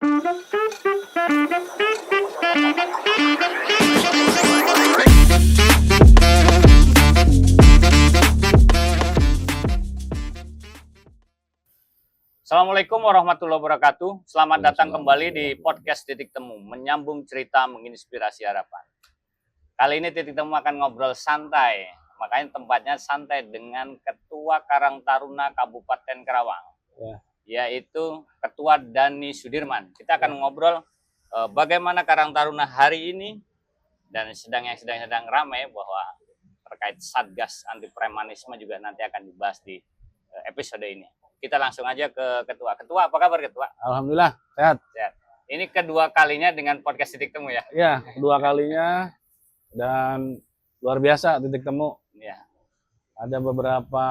Assalamualaikum warahmatullahi wabarakatuh. Selamat datang kembali di podcast Titik Temu, menyambung cerita menginspirasi harapan. Kali ini Titik Temu akan ngobrol santai, makanya tempatnya santai dengan Ketua Karang Taruna Kabupaten Karawang, yaitu Ketua Dani Sudirman. Kita akan ngobrol bagaimana Karang Taruna hari ini dan sedang ramai bahwa terkait Satgas Anti Premanisme juga nanti akan dibahas di episode ini. Kita langsung aja ke Ketua. Ketua, apa kabar Ketua? Alhamdulillah, sehat. Sehat. Ini kedua kalinya dengan podcast Titik Temu ya? Iya, kedua kalinya dan luar biasa Titik Temu. Ya. Ada beberapa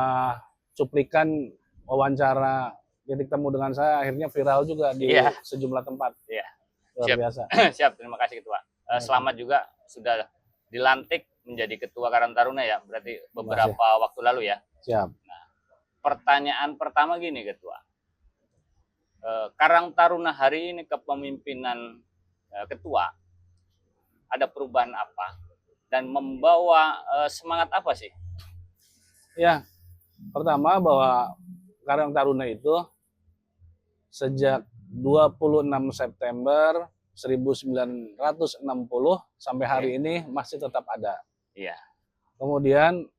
cuplikan wawancara Titik Temu dengan saya, akhirnya viral juga di sejumlah tempat. Iya. Luar biasa. Siap, terima kasih Ketua. Selamat juga sudah dilantik menjadi Ketua Karang Taruna ya, berarti beberapa waktu lalu ya? Siap. Pertanyaan pertama gini Ketua, Karang Taruna hari ini kepemimpinan Ketua ada perubahan apa dan membawa semangat apa sih? Ya, pertama bahwa Karang Taruna itu sejak 26 September 1960 sampai hari ini masih tetap ada. Iya. Kemudian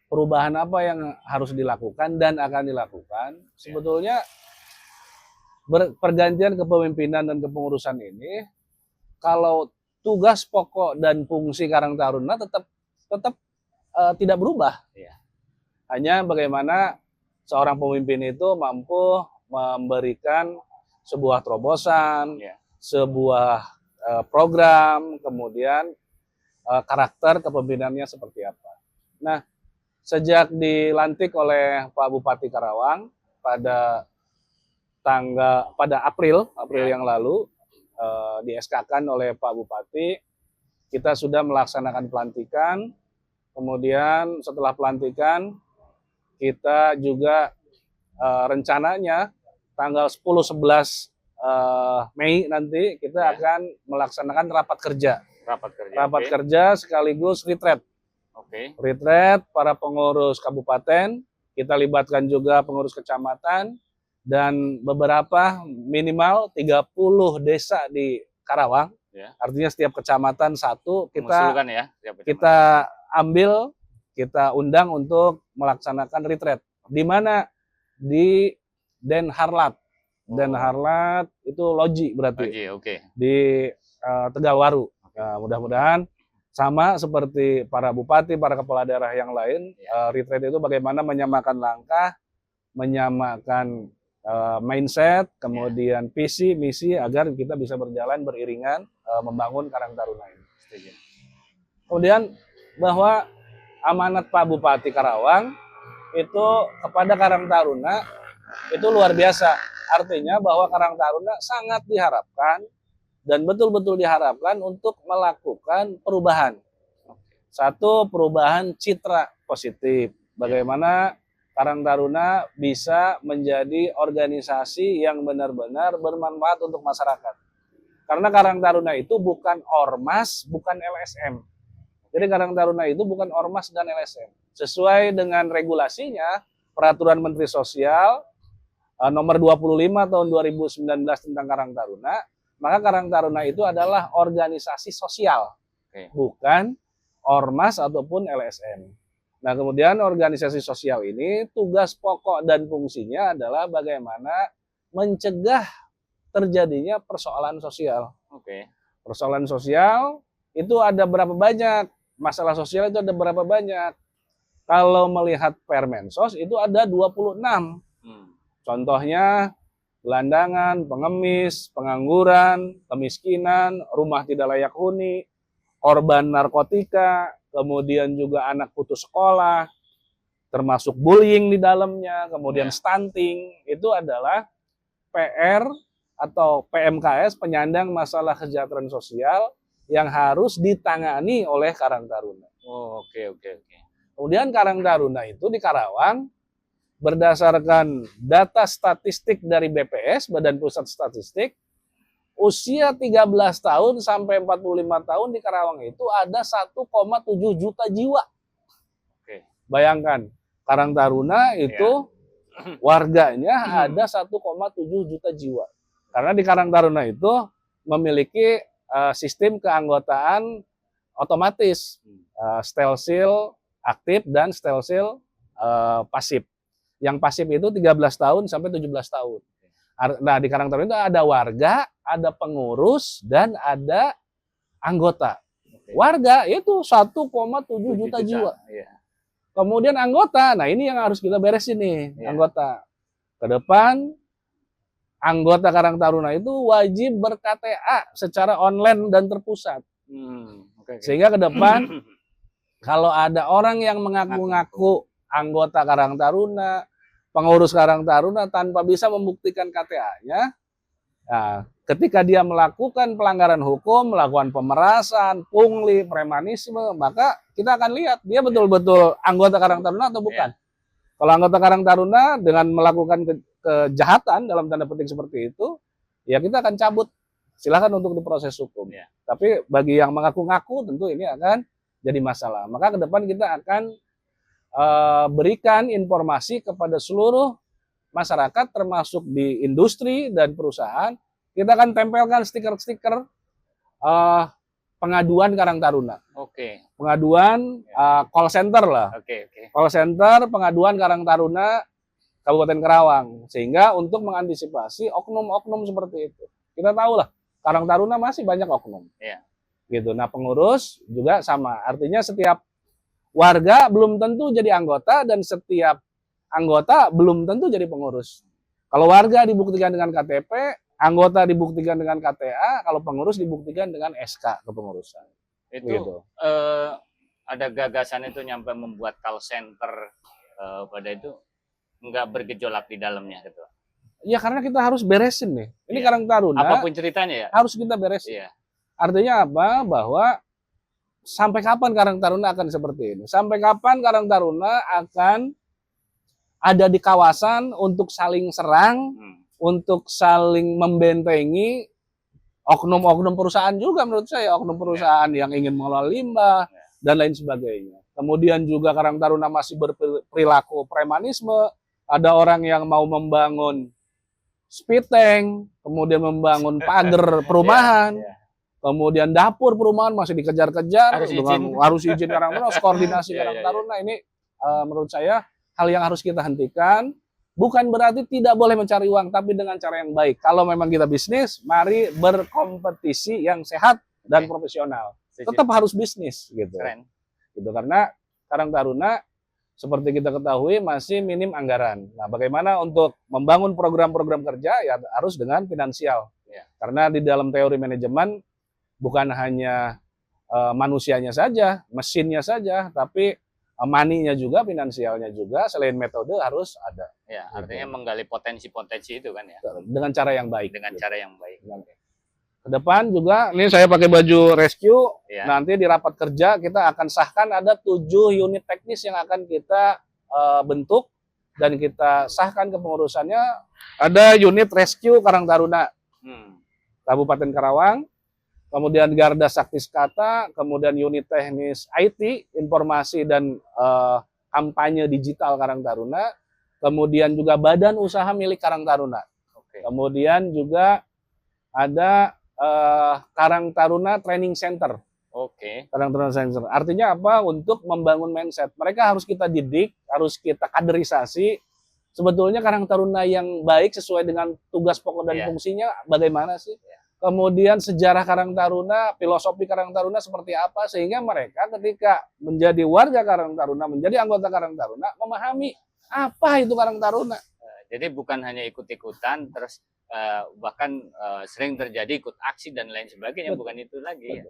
perubahan apa yang harus dilakukan dan akan dilakukan, sebetulnya pergantian kepemimpinan dan kepengurusan ini, kalau tugas pokok dan fungsi Karang Taruna tetap tidak berubah. Hanya bagaimana seorang pemimpin itu mampu memberikan sebuah terobosan, sebuah program, kemudian karakter kepemimpinannya seperti apa. Nah, sejak dilantik oleh Pak Bupati Karawang pada April yang lalu, di SK-kan oleh Pak Bupati, kita sudah melaksanakan pelantikan. Kemudian setelah pelantikan, kita juga rencananya tanggal 10-11 Mei nanti kita akan melaksanakan rapat kerja. Rapat kerja sekaligus retreat. Retreat para pengurus kabupaten, kita libatkan juga pengurus kecamatan dan beberapa minimal 30 desa di Karawang. Artinya setiap kecamatan satu kita ambil, kita undang untuk melaksanakan retreat. Di mana? Di Den Harlat. Den Harlat itu loji berarti. Di Tegawaru. Nah, mudah-mudahan sama seperti para bupati, para kepala daerah yang lain, retreat itu bagaimana menyamakan langkah, menyamakan mindset, kemudian visi, misi, agar kita bisa berjalan beriringan membangun Karang Taruna ini. Kemudian bahwa amanat Pak Bupati Karawang itu kepada Karang Taruna itu luar biasa. Artinya bahwa Karang Taruna sangat diharapkan dan betul-betul diharapkan untuk melakukan perubahan. Satu, perubahan citra positif. Bagaimana Karang Taruna bisa menjadi organisasi yang benar-benar bermanfaat untuk masyarakat. Karena Karang Taruna itu bukan ormas, bukan LSM. Jadi Karang Taruna itu bukan ormas dan LSM. Sesuai dengan regulasinya, Peraturan Menteri Sosial nomor 25 tahun 2019 tentang Karang Taruna, maka Karang Taruna itu adalah organisasi sosial, bukan ormas ataupun LSM. Nah, kemudian organisasi sosial ini tugas pokok dan fungsinya adalah bagaimana mencegah terjadinya persoalan sosial. Persoalan sosial itu ada berapa banyak? Masalah sosial itu ada berapa banyak? Kalau melihat Permensos itu ada 26. Contohnya gelandangan, pengemis, pengangguran, kemiskinan, rumah tidak layak huni, korban narkotika, kemudian juga anak putus sekolah, termasuk bullying di dalamnya, kemudian stunting, itu adalah PR atau PMKS, penyandang masalah kesejahteraan sosial yang harus ditangani oleh Karang Taruna. Kemudian Karang Taruna itu di Karawang berdasarkan data statistik dari BPS, Badan Pusat Statistik, usia 13 tahun sampai 45 tahun di Karawang itu ada 1,7 juta jiwa. Oke. Bayangkan, Karang Taruna itu warganya ada 1,7 juta jiwa. Karena di Karang Taruna itu memiliki sistem keanggotaan otomatis, stelsil aktif dan stelsil pasif. Yang pasif itu 13 tahun sampai 17 tahun. Nah, di Karang Taruna itu ada warga, ada pengurus, dan ada anggota. Warga itu 1,7 juta jiwa. Iya. Kemudian anggota, nah ini yang harus kita beresin nih, anggota. Ke depan, anggota Karang Taruna itu wajib ber-KTA secara online dan terpusat. Sehingga ke depan, kalau ada orang yang mengaku-ngaku anggota Karang Taruna, pengurus Karang Taruna tanpa bisa membuktikan KTA-nya, nah, ketika dia melakukan pelanggaran hukum, melakukan pemerasan, pungli, premanisme, maka kita akan lihat dia betul-betul anggota Karang Taruna atau bukan. Kalau anggota Karang Taruna dengan melakukan kejahatan dalam tanda petik seperti itu, ya kita akan cabut. Silahkan untuk diproses hukum. Tapi bagi yang mengaku-ngaku tentu ini akan jadi masalah. Maka ke depan kita akan berikan informasi kepada seluruh masyarakat termasuk di industri dan perusahaan. Kita akan tempelkan stiker-stiker pengaduan Karang Taruna. Pengaduan call center lah. Call center pengaduan Karang Taruna Kabupaten Karawang. Sehingga untuk mengantisipasi oknum-oknum seperti itu. Kita tahu lah, Karang Taruna masih banyak oknum. Gitu. Nah, pengurus juga sama. Artinya setiap warga belum tentu jadi anggota dan setiap anggota belum tentu jadi pengurus. Kalau warga dibuktikan dengan KTP, anggota dibuktikan dengan KTA, kalau pengurus dibuktikan dengan SK kepengurusan. Itu gitu. Ada gagasan itu nyampe membuat call center pada itu nggak bergejolak di dalamnya gitu. Ya karena kita harus beresin nih. Ini Karang Taruna. Apapun ceritanya ya. Harus kita beresin. Artinya apa? Bahwa sampai kapan Karang Taruna akan seperti ini? Sampai kapan Karang Taruna akan ada di kawasan untuk saling serang, untuk saling membentengi oknum-oknum perusahaan juga menurut saya, oknum perusahaan yang ingin mengelola limbah dan lain sebagainya. Kemudian juga Karang Taruna masih berperilaku premanisme, ada orang yang mau membangun speed tank, kemudian membangun pagar perumahan, kemudian dapur perumahan masih dikejar-kejar, harus izin Karang Taruna, harus koordinasi Karang Taruna. Ini menurut saya hal yang harus kita hentikan. Bukan berarti tidak boleh mencari uang, tapi dengan cara yang baik. Kalau memang kita bisnis, mari berkompetisi yang sehat dan profesional. Tetap harus bisnis, gitu. Gitu karena Karang Taruna seperti kita ketahui masih minim anggaran. Nah, bagaimana untuk membangun program-program kerja ya harus dengan finansial. Karena di dalam teori manajemen bukan hanya manusianya saja, mesinnya saja, tapi money-nya juga, finansialnya juga, selain metode harus ada. Ya, artinya menggali potensi-potensi itu kan ya. Dengan cara yang baik. Dengan cara yang baik. Ke depan juga, ini saya pakai baju rescue, nanti di rapat kerja kita akan sahkan ada 7 unit teknis yang akan kita bentuk dan kita sahkan kepengurusannya. Ada unit rescue Karang Taruna, Kabupaten Karawang, kemudian Garda Sakti Skata, kemudian unit teknis IT, informasi dan kampanye digital Karang Taruna, kemudian juga badan usaha milik Karang Taruna. Kemudian juga ada Karang Taruna Training Center. Karang Taruna Training Center. Artinya apa? Untuk membangun mindset. Mereka harus kita didik, harus kita kaderisasi. Sebetulnya Karang Taruna yang baik sesuai dengan tugas pokok dan fungsinya bagaimana sih? Kemudian sejarah Karang Taruna, filosofi Karang Taruna seperti apa, sehingga mereka ketika menjadi warga Karang Taruna, menjadi anggota Karang Taruna, memahami apa itu Karang Taruna. Jadi bukan hanya ikut-ikutan, terus bahkan sering terjadi ikut aksi dan lain sebagainya. Bukan itu lagi.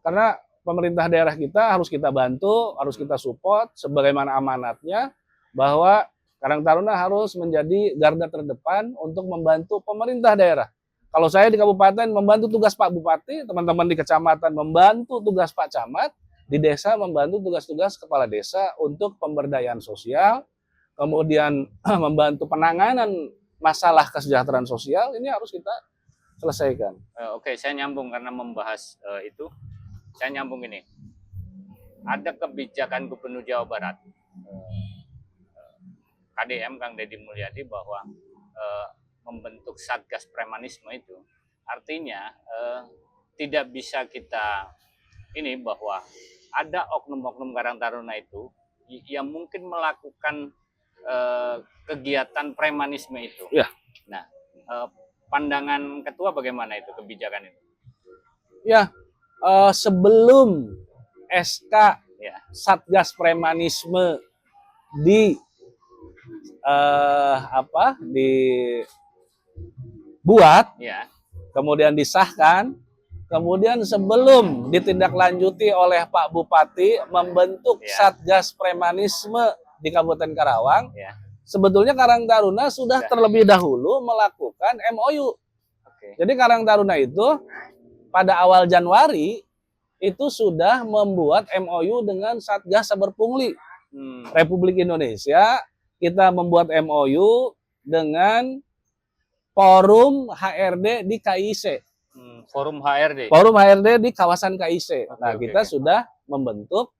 Karena pemerintah daerah kita harus kita bantu, harus kita support, sebagaimana amanatnya, bahwa Karang Taruna harus menjadi garda terdepan untuk membantu pemerintah daerah. Kalau saya di kabupaten membantu tugas Pak Bupati, teman-teman di kecamatan membantu tugas Pak Camat, di desa membantu tugas-tugas kepala desa untuk pemberdayaan sosial, kemudian membantu penanganan masalah kesejahteraan sosial. Ini harus kita selesaikan. Oke, saya nyambung karena membahas itu. Saya nyambung ini. Ada kebijakan Gubernur Jawa Barat, KDM Kang Deddy Mulyadi, bahwa membentuk Satgas Premanisme itu. Artinya tidak bisa kita ini bahwa ada oknum-oknum Karang Taruna itu yang mungkin melakukan kegiatan premanisme itu. Ya. Nah, pandangan ketua bagaimana itu kebijakan itu? Ya, sebelum SK Ya. Satgas Premanisme dibuat, Ya. kemudian disahkan, kemudian sebelum ditindaklanjuti oleh Pak Bupati membentuk Ya. Satgas Premanisme di Kabupaten Karawang, Ya. sebetulnya Karang Taruna sudah terlebih dahulu melakukan MOU. Oke. Jadi Karang Taruna itu pada awal Januari itu sudah membuat MOU dengan Satgas Saber Pungli Republik Indonesia. Kita membuat MOU dengan Forum HRD di KIC. Forum HRD. Forum HRD di kawasan KIC. Oke, Nah, oke, kita oke. sudah membentuk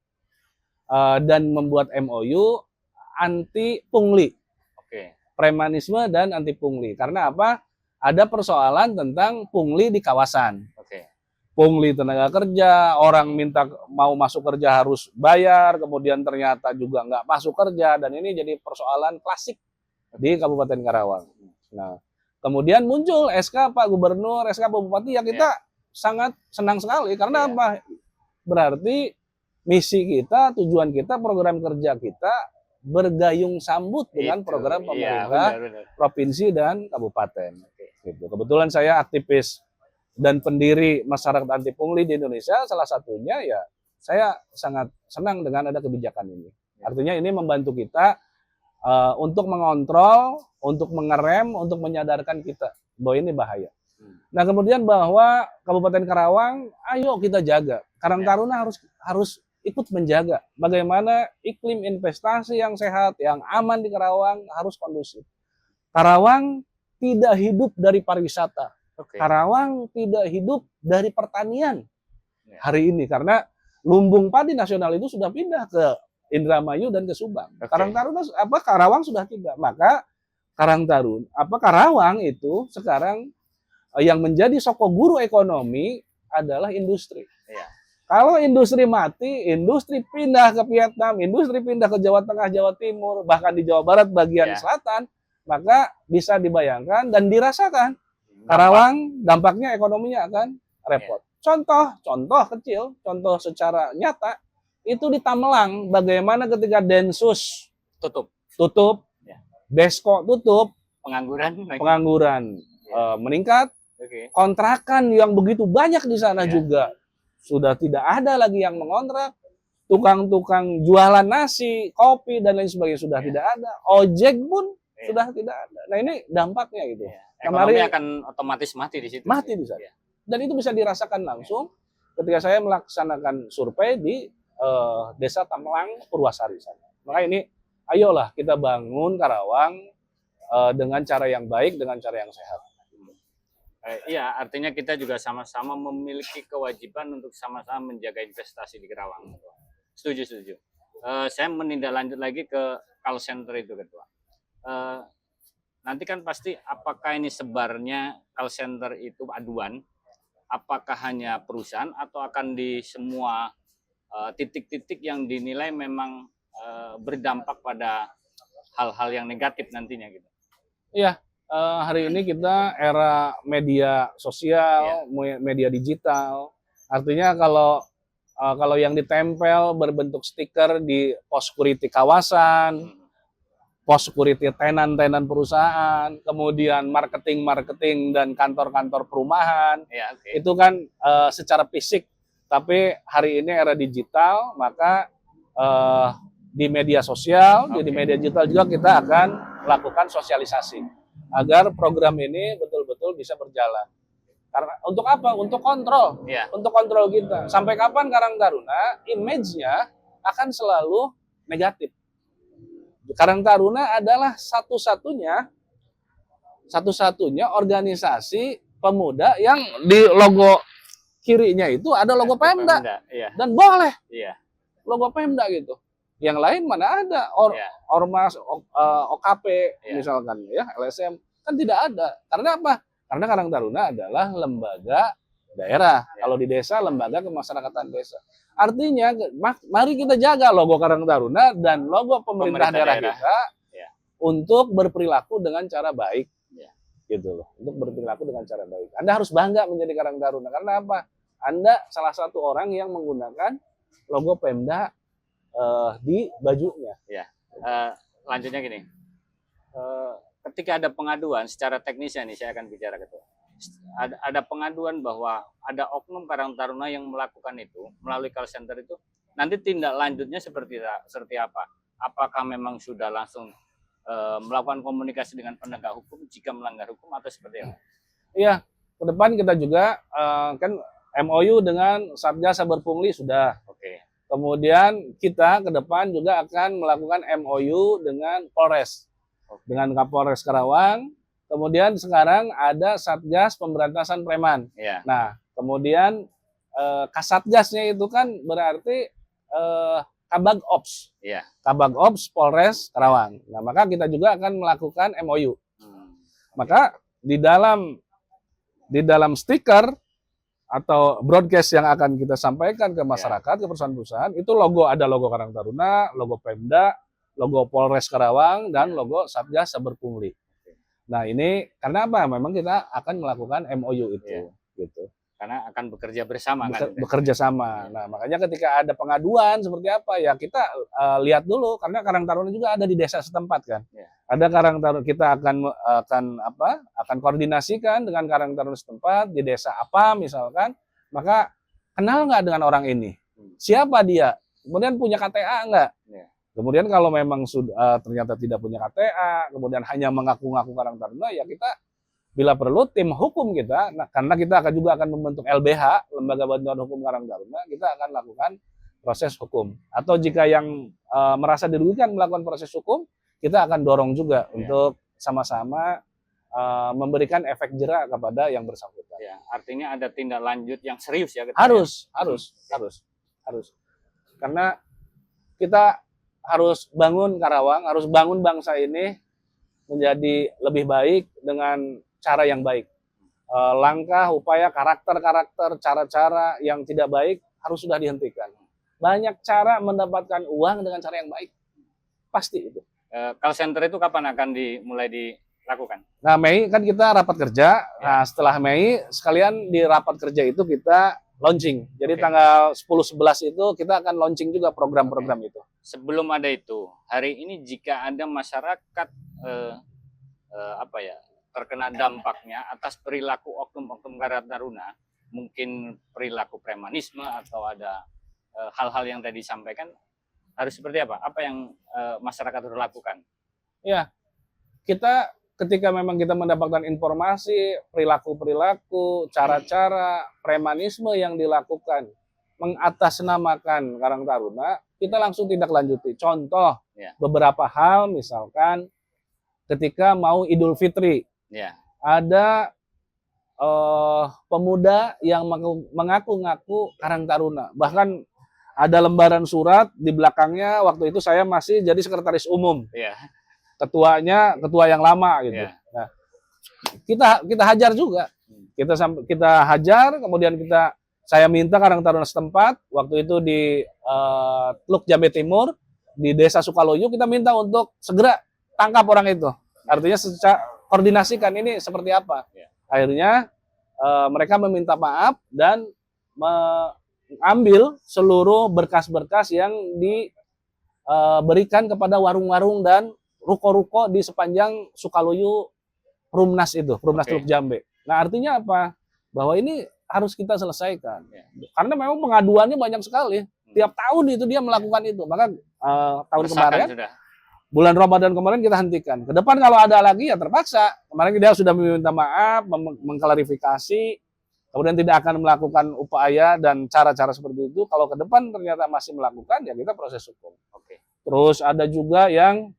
dan membuat MOU anti pungli, Oke. premanisme dan anti pungli. Karena apa? Ada persoalan tentang pungli di kawasan. Oke. Pungli tenaga kerja, orang minta mau masuk kerja harus bayar, kemudian ternyata juga nggak masuk kerja, dan ini jadi persoalan klasik di Kabupaten Karawang. Nah, kemudian muncul SK Pak Gubernur, SK Pak Bupati, ya kita sangat senang sekali. Karena apa? Berarti misi kita, tujuan kita, program kerja kita bergayung sambut dengan program pemerintah provinsi dan kabupaten. Gitu. Kebetulan saya aktivis dan pendiri masyarakat anti pungli di Indonesia, salah satunya ya saya sangat senang dengan ada kebijakan ini. Artinya ini membantu kita untuk mengontrol, untuk mengerem, untuk menyadarkan kita bahwa ini bahaya. Nah, kemudian bahwa Kabupaten Karawang, ayo kita jaga. Karang Taruna harus ikut menjaga bagaimana iklim investasi yang sehat, yang aman di Karawang harus kondusif. Karawang tidak hidup dari pariwisata. Karawang tidak hidup dari pertanian hari ini, karena lumbung padi nasional itu sudah pindah ke Indramayu dan ke Subang. Karang Taruna Karawang sudah tidak. Maka Karawang itu sekarang yang menjadi soko guru ekonomi adalah industri. Kalau industri mati, industri pindah ke Vietnam, industri pindah ke Jawa Tengah, Jawa Timur, bahkan di Jawa Barat bagian selatan, maka bisa dibayangkan dan dirasakan Karawang dampaknya ekonominya akan repot. Contoh kecil, contoh secara nyata itu di Tamelang, bagaimana ketika Densus tutup, Desko tutup, pengangguran meningkat, kontrakan yang begitu banyak di sana juga sudah tidak ada lagi yang mengontrak, tukang-tukang jualan nasi, kopi dan lain sebagainya sudah tidak ada, ojek pun sudah tidak ada. Nah, ini dampaknya gitu. Ekonomi akan otomatis mati di situ. Mati di sana. Dan itu bisa dirasakan langsung ketika saya melaksanakan survei di Desa Tamelang, Purwasari sana. Maka ini, ayolah kita bangun Karawang dengan cara yang baik, dengan cara yang sehat. Iya, artinya kita juga sama-sama memiliki kewajiban untuk sama-sama menjaga investasi di Karawang. Setuju. Saya menindaklanjut lagi ke call center itu, Ketua. Nanti kan pasti apakah ini sebarnya call center itu aduan, apakah hanya perusahaan atau akan di semua titik-titik yang dinilai memang berdampak pada hal-hal yang negatif nantinya gitu. Iya, hari ini kita era media sosial, media digital. Artinya kalau yang ditempel berbentuk stiker di pos security kawasan, pos security tenan-tenan perusahaan, kemudian marketing dan kantor-kantor perumahan, itu kan secara fisik. Tapi hari ini era digital, maka di media sosial, di media digital juga kita akan melakukan sosialisasi agar program ini betul-betul bisa berjalan. Karena untuk apa? Untuk kontrol, untuk kontrol kita. Sampai kapan Karang Taruna image-nya akan selalu negatif. Karang Taruna adalah satu-satunya organisasi pemuda yang di logo kirinya itu ada logo Pemda. Iya. Dan boleh Iya. logo Pemda gitu. Yang lain mana ada Iya. ormas, OKP Iya. misalkan ya, LSM kan tidak ada. Karena apa? Karena Karang Taruna adalah lembaga daerah. Iya. Kalau di desa lembaga kemasyarakatan desa. Artinya mari kita jaga logo Karang Taruna dan logo pemerintah daerah kita Iya. untuk berperilaku dengan cara baik. Iya. Gitu loh. Untuk berperilaku dengan cara baik. Anda harus bangga menjadi Karang Taruna karena apa? Anda salah satu orang yang menggunakan logo Pemda di bajunya. Ya, lanjutnya gini, ketika ada pengaduan secara teknisnya nih, saya akan bicara ketua. Ada pengaduan bahwa ada oknum Karang Taruna yang melakukan itu melalui call center itu, nanti tindak lanjutnya seperti apa? Apakah memang sudah langsung melakukan komunikasi dengan penegak hukum jika melanggar hukum atau seperti apa? Iya, ke depan kita juga kan MOU dengan Satgas Saber Pungli sudah. Oke. Kemudian kita ke depan juga akan melakukan MOU dengan Polres, dengan Kapolres Karawang. Kemudian sekarang ada Satgas Pemberantasan Preman. Ya. Nah, kemudian Kasatgasnya itu kan berarti Kabag Ops. Ya. Kabag Ops Polres Karawang. Nah, maka kita juga akan melakukan MOU. Maka di dalam stiker atau broadcast yang akan kita sampaikan ke masyarakat, ke perusahaan-perusahaan, itu ada logo Karang Taruna, logo Pemda, logo Polres Karawang, dan logo Satgas Saber Pungli. Nah ini karena apa? Memang kita akan melakukan MOU itu, gitu. Karena akan bekerja bersama kan? Bekerja sama. Nah makanya ketika ada pengaduan seperti apa ya kita lihat dulu karena Karang Taruna juga ada di desa setempat kan. Ada Karang Taruna, kita akan koordinasikan dengan Karang Taruna setempat di desa apa misalkan, maka kenal nggak dengan orang ini? Siapa dia? Kemudian punya KTA nggak? Kemudian kalau memang sudah ternyata tidak punya KTA, kemudian hanya mengaku-ngaku Karang Taruna, ya kita bila perlu tim hukum kita, karena kita akan membentuk LBH, Lembaga Bantuan Hukum Karang Taruna, kita akan lakukan proses hukum. Atau jika yang merasa dirugikan melakukan proses hukum, kita akan dorong juga untuk sama-sama memberikan efek jera kepada yang bersangkutan. Ya, artinya ada tindak lanjut yang serius ya? Harus. Karena kita harus bangun Karawang, harus bangun bangsa ini menjadi lebih baik dengan cara yang baik. Langkah, upaya, karakter-karakter, cara-cara yang tidak baik harus sudah dihentikan. Banyak cara mendapatkan uang dengan cara yang baik. Pasti itu. Call center itu kapan akan mulai dilakukan? Nah, Mei kan kita rapat kerja. Nah, setelah Mei, sekalian di rapat kerja itu kita launching. Jadi tanggal 10-11 itu kita akan launching juga program-program itu. Sebelum ada itu, hari ini jika ada masyarakat terkena dampaknya atas perilaku oknum-oknum Karang Taruna, mungkin perilaku premanisme atau ada hal-hal yang tadi disampaikan, harus seperti apa? Apa yang masyarakat harus lakukan? Ya, kita ketika memang kita mendapatkan informasi, perilaku-perilaku, cara-cara premanisme yang dilakukan mengatasnamakan Karang Taruna, kita langsung tindak lanjuti. Contoh, beberapa hal misalkan ketika mau Idul Fitri, ada pemuda yang mengaku-ngaku Karang Taruna. Bahkan ada lembaran surat di belakangnya, waktu itu saya masih jadi sekretaris umum. Ketuanya ketua yang lama gitu. Nah, kita hajar juga. Kita hajar, kemudian saya minta Karang Taruna setempat, waktu itu di Teluk Jambe Timur, di Desa Sukaloyo, kita minta untuk segera tangkap orang itu. Artinya koordinasikan ini seperti apa. Akhirnya mereka meminta maaf dan mengambil seluruh berkas-berkas yang diberikan kepada warung-warung dan ruko-ruko di sepanjang Sukaloyo Rumnas itu, Rumnas Teluk Jambe. Nah artinya apa? Bahwa ini harus kita selesaikan. Karena memang pengaduannya banyak sekali. Tiap tahun itu dia melakukan itu. Maka tahun kemarin, bulan Ramadan kemarin kita hentikan. Ke depan kalau ada lagi ya terpaksa. Kemarin dia sudah meminta maaf, mengklarifikasi, kemudian tidak akan melakukan upaya dan cara-cara seperti itu. Kalau ke depan ternyata masih melakukan, ya kita proses hukum. Terus ada juga yang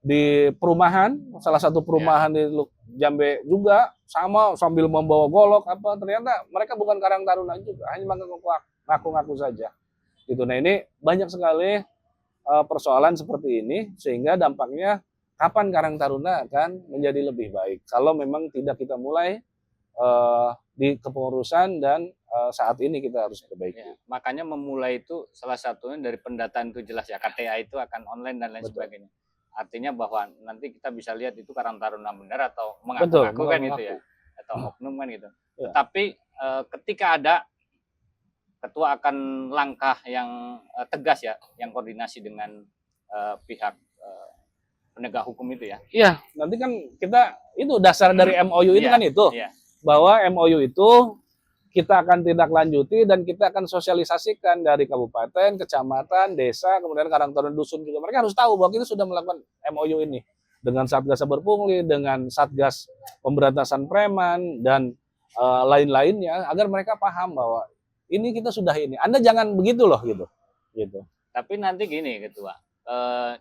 di perumahan, salah satu perumahan Jambe juga sama sambil membawa golok apa, ternyata mereka bukan Karang Taruna juga, hanya ngaku-ngaku saja. Gitu. Nah ini banyak sekali persoalan seperti ini sehingga dampaknya kapan Karang Taruna akan menjadi lebih baik kalau memang tidak kita mulai di kepengurusan dan saat ini kita harus perbaiki. Ya, makanya memulai itu salah satunya dari pendataan itu jelas ya, KTA itu akan online dan lain Betul. sebagainya. Artinya bahwa nanti kita bisa lihat itu Karang Taruna benar atau Betul, mengaku-ngaku kan gitu ya, atau oknum kan gitu. Ya. Tetapi ketika ada ketua akan langkah yang tegas ya, yang koordinasi dengan pihak penegak hukum itu ya. Iya, nanti kan kita itu dasar dari MOU itu Iya, kan itu. iya. Bahwa MOU itu kita akan tindak lanjuti dan kita akan sosialisasikan dari kabupaten, kecamatan, desa, kemudian Karang Taruna dusun juga. Mereka harus tahu bahwa kita sudah melakukan MOU ini dengan Satgas Saber Pungli, dengan Satgas Pemberantasan Preman dan lain-lainnya agar mereka paham bahwa ini kita sudah ini. Anda jangan begitu loh gitu. Gitu. Tapi nanti gini Ketua,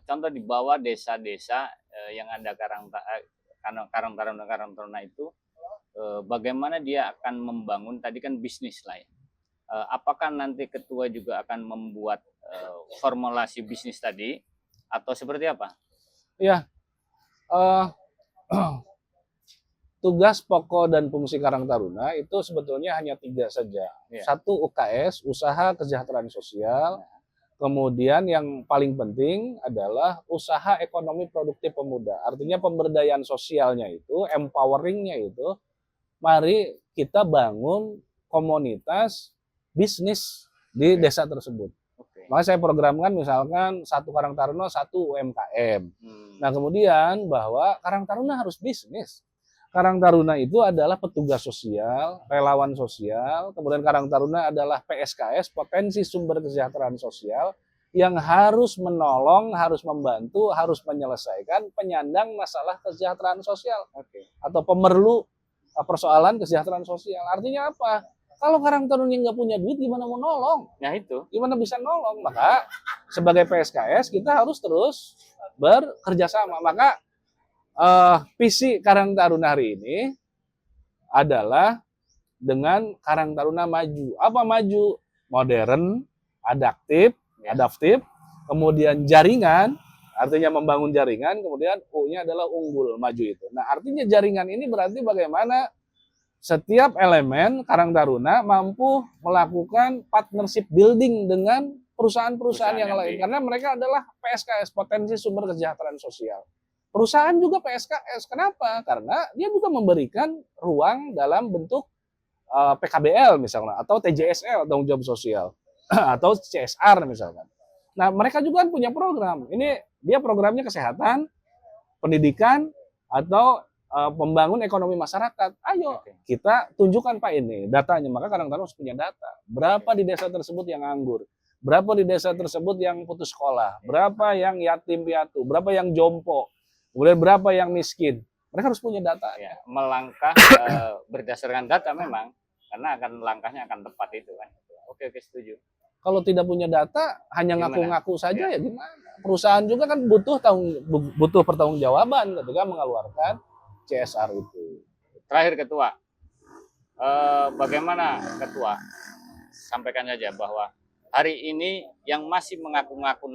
contoh di bawah desa-desa yang ada Karang Taruna itu, bagaimana dia akan membangun tadi kan bisnis lah ya. Apakah nanti ketua juga akan membuat formulasi bisnis tadi atau seperti apa? Ya, tugas pokok dan fungsi Karang Taruna itu sebetulnya hanya 3 saja. Ya. 1 UKS, usaha kesejahteraan sosial. Kemudian yang paling penting adalah usaha ekonomi produktif pemuda. Artinya pemberdayaan sosialnya itu, empoweringnya itu, mari kita bangun komunitas bisnis di desa tersebut. Oke. Maka saya programkan misalkan 1 Karang Taruna, 1 UMKM. Nah kemudian bahwa Karang Taruna harus bisnis. Karang Taruna itu adalah petugas sosial, relawan sosial, kemudian Karang Taruna adalah PSKS, potensi sumber kesejahteraan sosial, yang harus menolong, harus membantu, harus menyelesaikan penyandang masalah kesejahteraan sosial. Atau pemerlu persoalan kesejahteraan sosial. Artinya apa? Kalau Karang Taruna nggak punya duit, gimana mau nolong? Ya itu. Gimana bisa nolong? Maka sebagai PSKS kita harus terus bekerja sama. Maka visi Karang Taruna hari ini adalah dengan Karang Taruna maju. Apa maju? Modern, adaptif, kemudian jaringan, artinya membangun jaringan, kemudian U-nya adalah unggul, maju itu. Nah, artinya jaringan ini berarti bagaimana setiap elemen Karang Taruna mampu melakukan partnership building dengan perusahaan-perusahaan yang lain. Karena mereka adalah PSKS, potensi sumber kesejahteraan sosial. Perusahaan juga PSKS. Kenapa? Karena dia juga memberikan ruang dalam bentuk PKBL misalnya, atau TJSL, tanggung jawab sosial, atau CSR misalkan. Nah, mereka juga kan punya program. Ini dia programnya kesehatan, pendidikan, atau pembangun ekonomi masyarakat. Ayo, kita tunjukkan Pak ini datanya. Maka Karang Taruna harus punya data. Berapa di desa tersebut yang nganggur? Berapa di desa tersebut yang putus sekolah? Berapa yang yatim piatu? Berapa yang jompo? Kemudian berapa yang miskin? Mereka harus punya data. Ya, melangkah berdasarkan data memang, karena langkahnya akan tepat itu kan. Oke, setuju. Kalau tidak punya data, hanya ngaku-ngaku saja ya gimana? Perusahaan juga kan butuh pertanggungjawaban ketika mengeluarkan CSR itu. Terakhir Ketua, bagaimana Ketua sampaikan saja bahwa hari ini yang masih mengaku-ngaku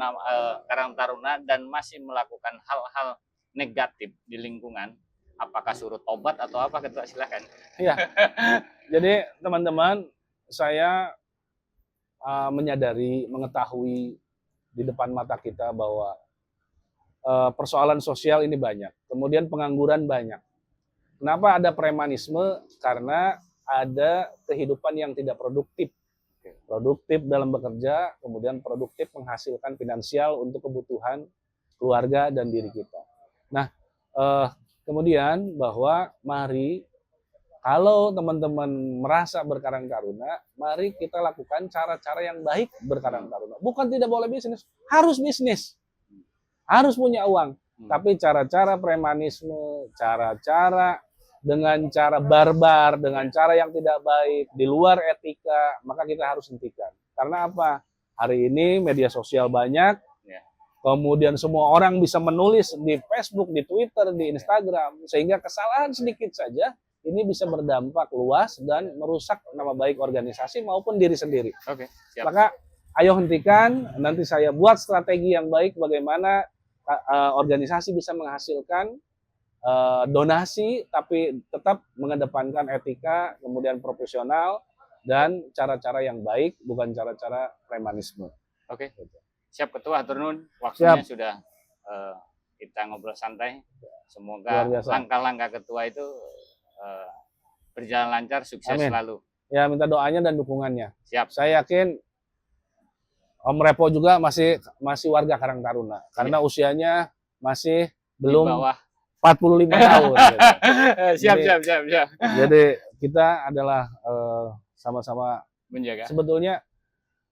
Karang Taruna dan masih melakukan hal-hal negatif di lingkungan, apakah suruh tobat atau apa Ketua, silakan. Iya. Jadi teman-teman, saya menyadari, mengetahui di depan mata kita bahwa persoalan sosial ini banyak. Kemudian pengangguran banyak. Kenapa ada premanisme? Karena ada kehidupan yang tidak produktif. Produktif dalam bekerja, kemudian produktif menghasilkan finansial untuk kebutuhan keluarga dan diri kita. Nah, kemudian bahwa mari kalau teman-teman merasa berkarang taruna, mari kita lakukan cara-cara yang baik berkarang taruna. Bukan tidak boleh bisnis, harus bisnis. Harus punya uang. Tapi cara-cara premanisme, cara-cara dengan cara barbar, dengan cara yang tidak baik, di luar etika, maka kita harus hentikan. Karena apa? Hari ini media sosial banyak, kemudian semua orang bisa menulis di Facebook, di Twitter, di Instagram, sehingga kesalahan sedikit saja ini bisa berdampak luas dan merusak nama baik organisasi maupun diri sendiri. Oke, siap. Maka ayo hentikan, nanti saya buat strategi yang baik bagaimana organisasi bisa menghasilkan donasi tapi tetap mengedepankan etika, kemudian profesional dan cara-cara yang baik, bukan cara-cara premanisme. Oke. Siap Ketua, hatur nuhun. Waktunya Siap. sudah kita ngobrol santai. Luar Semoga biasa. langkah-langkah Ketua itu berjalan lancar, sukses Amin. selalu. Ya, minta doanya dan dukungannya. Siap. Saya yakin Om Repo juga masih warga Karang Taruna karena usianya masih Di belum bawah. 45 tahun. Gitu. Siap, Jadi- siap. Jadi kita adalah sama-sama Menjaga. sebetulnya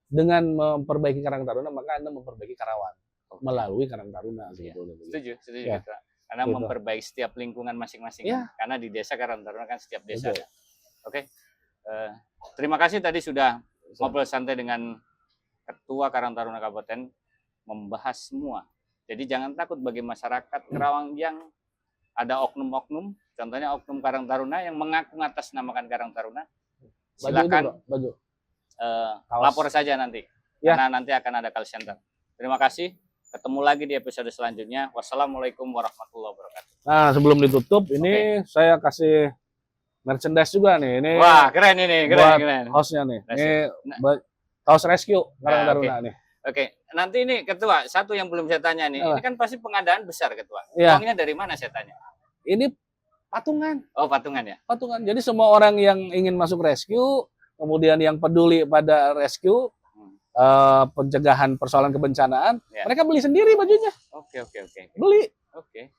dengan memperbaiki Karang Taruna maka Anda memperbaiki Karawang melalui Karang Taruna. Iya. Sebetulnya. Setuju Ya. Ketua. Karena Gitu. memperbaiki setiap lingkungan masing-masing. Ya. Karena di desa Karang Taruna kan setiap desa. Betul. Ya. Oke. Terima kasih tadi sudah ngobrol santai dengan Ketua Karang Taruna Kabupaten membahas semua. Jadi jangan takut bagi masyarakat Karawang yang ada oknum-oknum, contohnya oknum Karang Taruna yang mengaku ngatasnamakan Karang Taruna. Baju itu, Silakan Bro, baju. Kaos. lapor saja nanti. Ya. Karena nanti akan ada call center. Terima kasih. Ketemu lagi di episode selanjutnya. Wassalamualaikum warahmatullahi wabarakatuh. Nah, sebelum ditutup ini saya kasih merchandise juga nih. Ini Wah, keren ini, buat keren. kaosnya nih. Rescue. Ini Nah. kaos rescue Karang Nah, Taruna nih. Oke, nanti ini Ketua, satu yang belum saya tanya nih. Apa? Ini kan pasti pengadaan besar Ketua. Iya. Uangnya dari mana saya tanya? Ini patungan. Oh, patungan ya? Patungan. Jadi semua orang yang ingin masuk rescue, kemudian yang peduli pada rescue, pencegahan persoalan kebencanaan, Ya. mereka beli sendiri bajunya. Oke. Beli. Oke.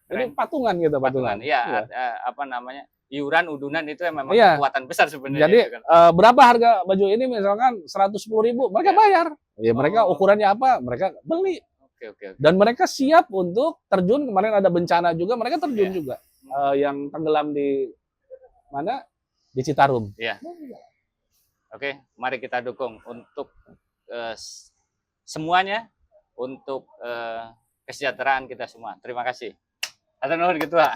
Jadi Keren. patungan gitu, patungan. Iya, apa namanya? Iuran udunan itu yang memang Iya. kekuatan besar sebenarnya. Jadi itu kan. berapa harga baju ini misalkan 110.000, mereka Ya. bayar. Ya mereka Oh. ukurannya apa, mereka beli. Oke. Dan mereka siap untuk terjun, kemarin ada bencana juga, mereka terjun Iya. juga. Yang tenggelam di mana? Di Citarum. Iya. Oke, mari kita dukung untuk semuanya, untuk kesejahteraan kita semua. Terima kasih. Hatur nuhun Ketua.